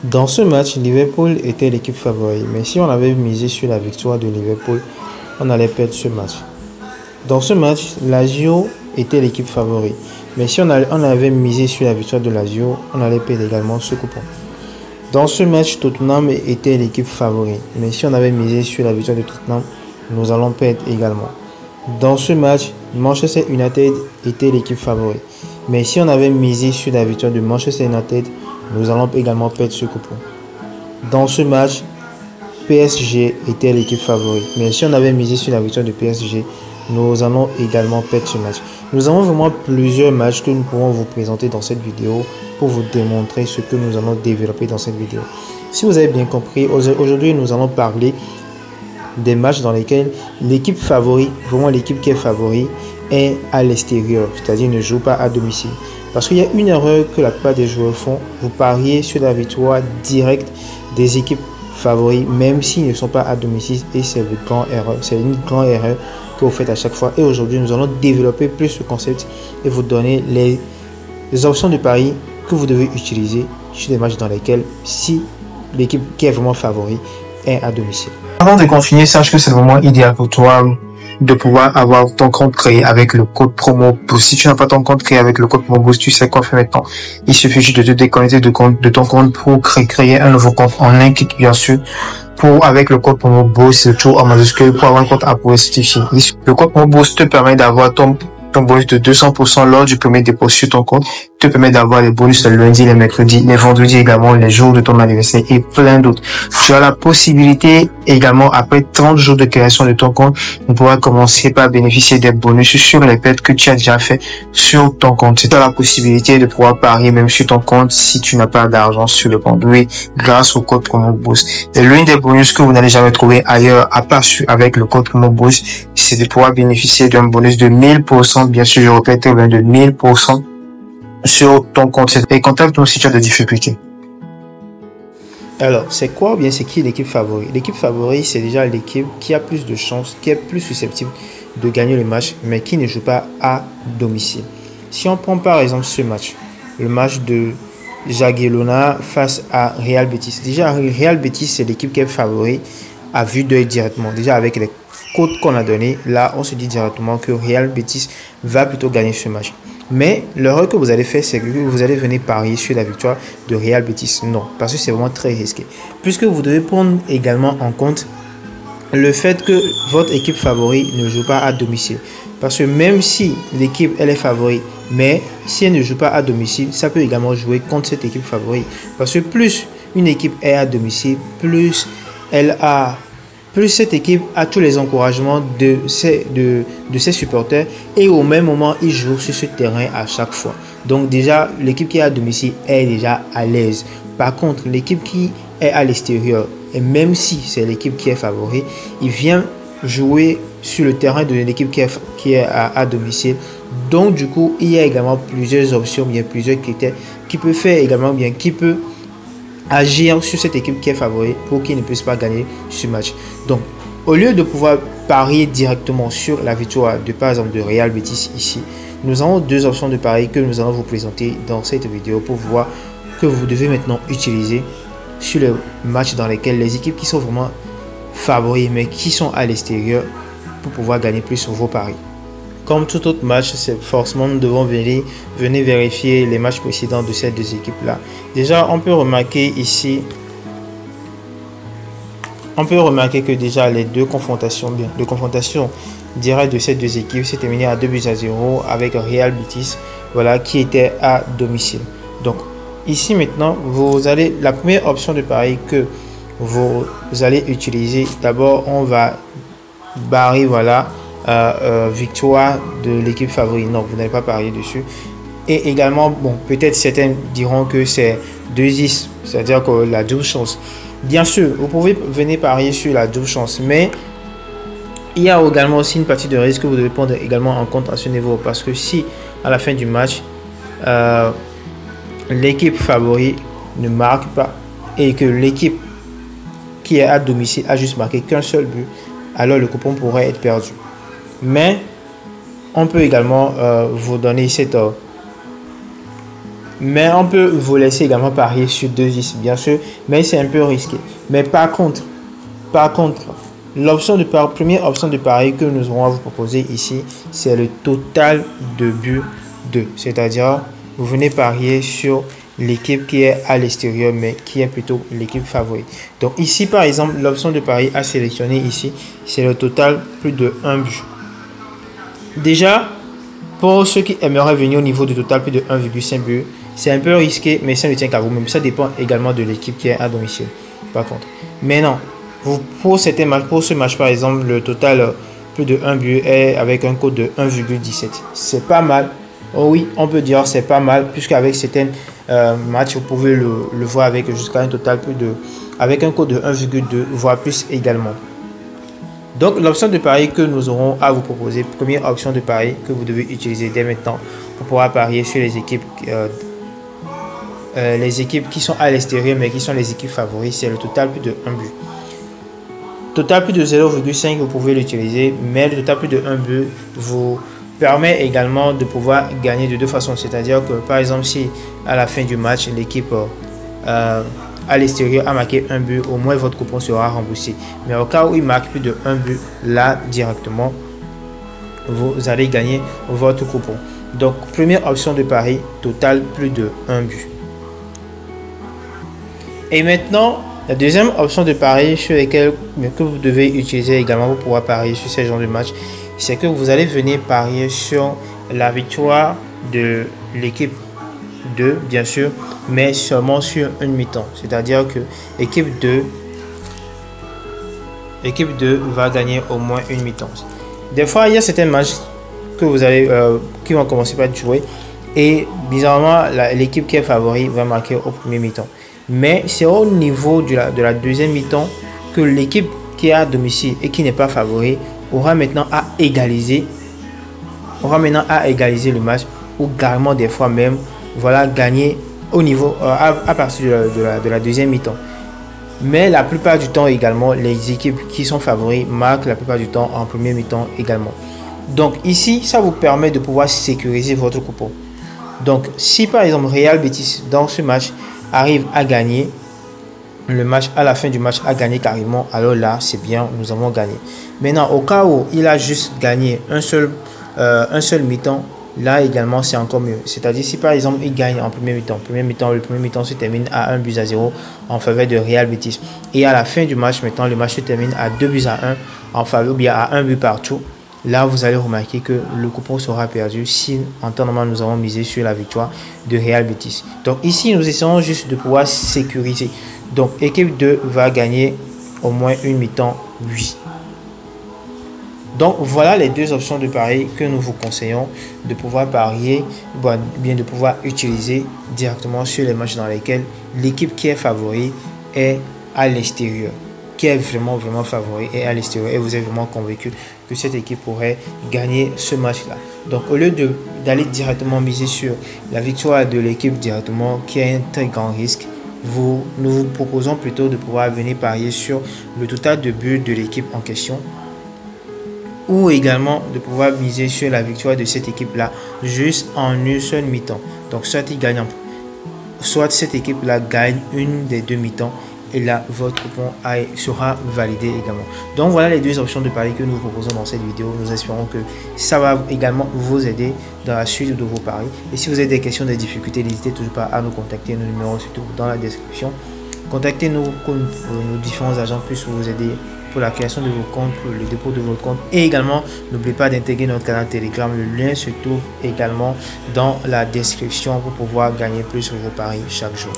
Dans ce match, Liverpool était l'équipe favorite, mais si on avait misé sur la victoire de Liverpool, on allait perdre ce match. Dans ce match, Lazio était l'équipe favorite, mais si on avait misé sur la victoire de Lazio, on allait perdre également ce coupon. Dans ce match, Tottenham était l'équipe favorite, mais si on avait misé sur la victoire de Tottenham, nous allons perdre également. Dans ce match, Manchester United était l'équipe favorite, mais si on avait misé sur la victoire de Manchester United, nous allons également perdre ce coupon. Dans ce match, PSG était l'équipe favorite, mais si on avait misé sur la victoire de PSG, nous allons également perdre ce match. Nous avons vraiment plusieurs matchs que nous pourrons vous présenter dans cette vidéo pour vous démontrer ce que nous allons développer dans cette vidéo. Si vous avez bien compris, aujourd'hui nous allons parler des matchs dans lesquels l'équipe favorite, vraiment l'équipe qui est favorite, est à l'extérieur, c'est-à-dire ne joue pas à domicile. Parce qu'il y a une erreur que la plupart des joueurs font, vous pariez sur la victoire directe des équipes favorites, même s'ils ne sont pas à domicile, et c'est une grande erreur que vous faites à chaque fois. Et aujourd'hui, nous allons développer plus ce concept et vous donner les options de pari que vous devez utiliser sur des matchs dans lesquels, si l'équipe qui est vraiment favorite est à domicile. Avant de continuer, sache que c'est le moment idéal pour toi de pouvoir avoir ton compte créé avec le code promo BOOST. Si tu n'as pas ton compte créé avec le code promo BOOST, tu sais quoi faire maintenant. Il suffit juste de te déconnecter de ton compte pour créer un nouveau compte en ligne, bien sûr. Avec le code promo BOOST, c'est tout en majuscule pour avoir un compte à pouvoir certifié. Le code promo BOOST te permet d'avoir ton bonus de 200% lors du premier dépôt sur ton compte, te permet d'avoir les bonus le lundi, les mercredis, les vendredis également, les jours de ton anniversaire et plein d'autres. Tu as la possibilité également, après 30 jours de création de ton compte, on pourra commencer par bénéficier des bonus sur les pertes que tu as déjà fait sur ton compte. Tu as la possibilité de pouvoir parier même sur ton compte si tu n'as pas d'argent sur le compte. Oui, grâce au code promo BOOST. Et l'un des bonus que vous n'allez jamais trouver ailleurs, à part avec le code promo BOOST, c'est de pouvoir bénéficier d'un bonus de 1000%, bien sûr, je répète, de 1000% sur ton compte. Et contacte-nous si tu as des difficultés. Alors, c'est quoi ou bien c'est qui l'équipe favorite? L'équipe favorite, c'est déjà l'équipe qui a plus de chances, qui est plus susceptible de gagner le match, mais qui ne joue pas à domicile. Si on prend par exemple ce match, le match de Jagiellona face à Real Betis. Déjà, Real Betis, c'est l'équipe qui est favorite à vue d'œil directement. Déjà, avec les codes qu'on a donné, là, on se dit directement que Real Betis va plutôt gagner ce match. Mais l'erreur que vous allez faire, c'est que vous allez venir parier sur la victoire de Real Betis. Non, parce que c'est vraiment très risqué. Puisque vous devez prendre également en compte le fait que votre équipe favorite ne joue pas à domicile. Parce que même si l'équipe, elle est favorite, mais si elle ne joue pas à domicile, ça peut également jouer contre cette équipe favorite. Parce que plus une équipe est à domicile, plus cette équipe a tous les encouragements de ses supporters et au même moment, ils jouent sur ce terrain à chaque fois. Donc déjà, l'équipe qui est à domicile est déjà à l'aise. Par contre, l'équipe qui est à l'extérieur, et même si c'est l'équipe qui est favorite, il vient jouer sur le terrain de l'équipe qui est à domicile. Donc du coup, il y a également plusieurs options, bien plusieurs critères qui peut faire également bien, qui peut agir sur cette équipe qui est favorite pour qu'il ne puisse pas gagner ce match. Donc, au lieu de pouvoir parier directement sur la victoire de, par exemple, de Real Betis ici, nous avons deux options de pari que nous allons vous présenter dans cette vidéo pour voir que vous devez maintenant utiliser sur les matchs dans lesquels les équipes qui sont vraiment favoris mais qui sont à l'extérieur pour pouvoir gagner plus sur vos paris. Comme tout autre match, c'est forcément nous devons venir vérifier les matchs précédents de ces deux équipes-là. Déjà, on peut remarquer ici, que déjà les deux confrontations, directes de ces deux équipes s'est terminé à 2-0 avec Real Betis, voilà, qui était à domicile. Donc ici maintenant, la première option de pari que vous allez utiliser, d'abord on va barrer, voilà, victoire de l'équipe favorite. Non, vous n'allez pas parier dessus. Et également, bon, peut-être certains diront que c'est 2-10, c'est-à-dire que la double chance. Bien sûr, vous pouvez venir parier sur la double chance, mais il y a également aussi une partie de risque que vous devez prendre également en compte à ce niveau, parce que si à la fin du match l'équipe favorite ne marque pas et que l'équipe qui est à domicile a juste marqué qu'un seul but, alors le coupon pourrait être perdu. Mais on peut également vous donner Mais on peut vous laisser également parier sur 2x, bien sûr, mais c'est un peu risqué. Mais par contre, l'option de pari, première option de pari que nous aurons à vous proposer ici, c'est le total de but 2. C'est-à-dire, vous venez parier sur l'équipe qui est à l'extérieur, mais qui est plutôt l'équipe favorite. Donc ici, par exemple, l'option de pari à sélectionner ici, c'est le total plus de 1 but. Déjà, pour ceux qui aimeraient venir au niveau du total plus de 1,5 but, c'est un peu risqué, mais ça ne tient qu'à vous-même. Ça dépend également de l'équipe qui est à domicile, par contre. Mais non, pour ce match, par exemple, le total plus de 1 but est avec un code de 1,17. C'est pas mal. Oh oui, on peut dire c'est pas mal, puisqu'avec certains matchs, vous pouvez le voir avec jusqu'à un total avec un code de 1,2, voire plus également. Donc, l'option de pari que nous aurons à vous proposer, première option de pari que vous devez utiliser dès maintenant pour pouvoir parier sur les équipes qui sont à l'extérieur, mais qui sont les équipes favorites, c'est le total plus de 1 but. Total plus de 0,5, vous pouvez l'utiliser, mais le total plus de 1 but vous permet également de pouvoir gagner de deux façons. C'est-à-dire que, par exemple, si à la fin du match, l'équipe à l'extérieur a marqué 1 but, au moins votre coupon sera remboursé. Mais au cas où il marque plus de 1 but, là, directement, vous allez gagner votre coupon. Donc, première option de pari, total plus de 1 but. Et maintenant, la deuxième option de pari sur laquelle que vous devez utiliser également pour pouvoir parier sur ce genre de match, c'est que vous allez venir parier sur la victoire de l'équipe 2, bien sûr, mais seulement sur une mi-temps. C'est-à-dire que l'équipe 2 va gagner au moins une mi-temps. Des fois, il y a certains matchs que vous allez, qui vont commencer par être joués et bizarrement, l'équipe qui est favori va marquer au premier mi-temps. Mais c'est au niveau de la deuxième mi-temps que l'équipe qui est à domicile et qui n'est pas favori aura maintenant à égaliser le match ou carrément des fois même voilà gagner au niveau à partir de la deuxième mi-temps. Mais la plupart du temps également, les équipes qui sont favoris marquent la plupart du temps en premier mi-temps également. Donc ici, ça vous permet de pouvoir sécuriser votre coupon. Donc si par exemple Real Betis dans ce match arrive à gagner le match, à la fin du match a gagné carrément, alors là c'est bien, nous avons gagné. Maintenant au cas où il a juste gagné un seul mi-temps, là également c'est encore mieux. C'est-à-dire si par exemple il gagne en premier mi-temps, le premier mi-temps se termine à 1 but à 0 en faveur de Real Betis, et à la fin du match maintenant le match se termine à 2 buts à 1 en faveur, ou bien à 1 but partout, là vous allez remarquer que le coupon sera perdu si en temps normal nous avons misé sur la victoire de Real Betis. Donc ici nous essayons juste de pouvoir sécuriser. Donc équipe 2 va gagner au moins une mi-temps 8. Donc voilà les deux options de pari que nous vous conseillons de pouvoir parier, bien de pouvoir utiliser directement sur les matchs dans lesquels l'équipe qui est favori est à l'extérieur, qui est vraiment favori et à l'extérieur, et vous êtes vraiment convaincu que cette équipe pourrait gagner ce match-là. Donc au lieu d'aller directement miser sur la victoire de l'équipe directement, qui est un très grand risque, nous vous proposons plutôt de pouvoir venir parier sur le total de buts de l'équipe en question, ou également de pouvoir miser sur la victoire de cette équipe-là juste en une seule mi-temps. Donc soit il gagne, soit cette équipe-là gagne une des deux mi-temps, et là votre coupon sera validé également. Donc voilà les deux options de paris que nous vous proposons dans cette vidéo. Nous espérons que ça va également vous aider dans la suite de vos paris. Et si vous avez des questions, des difficultés, n'hésitez toujours pas à nous contacter. Nos numéros se trouvent dans la description. Contactez-nous pour nos différents agents puissent vous aider pour la création de vos comptes, pour le dépôt de votre compte. Et également, n'oubliez pas d'intégrer notre canal Telegram. Le lien se trouve également dans la description pour pouvoir gagner plus sur vos paris chaque jour.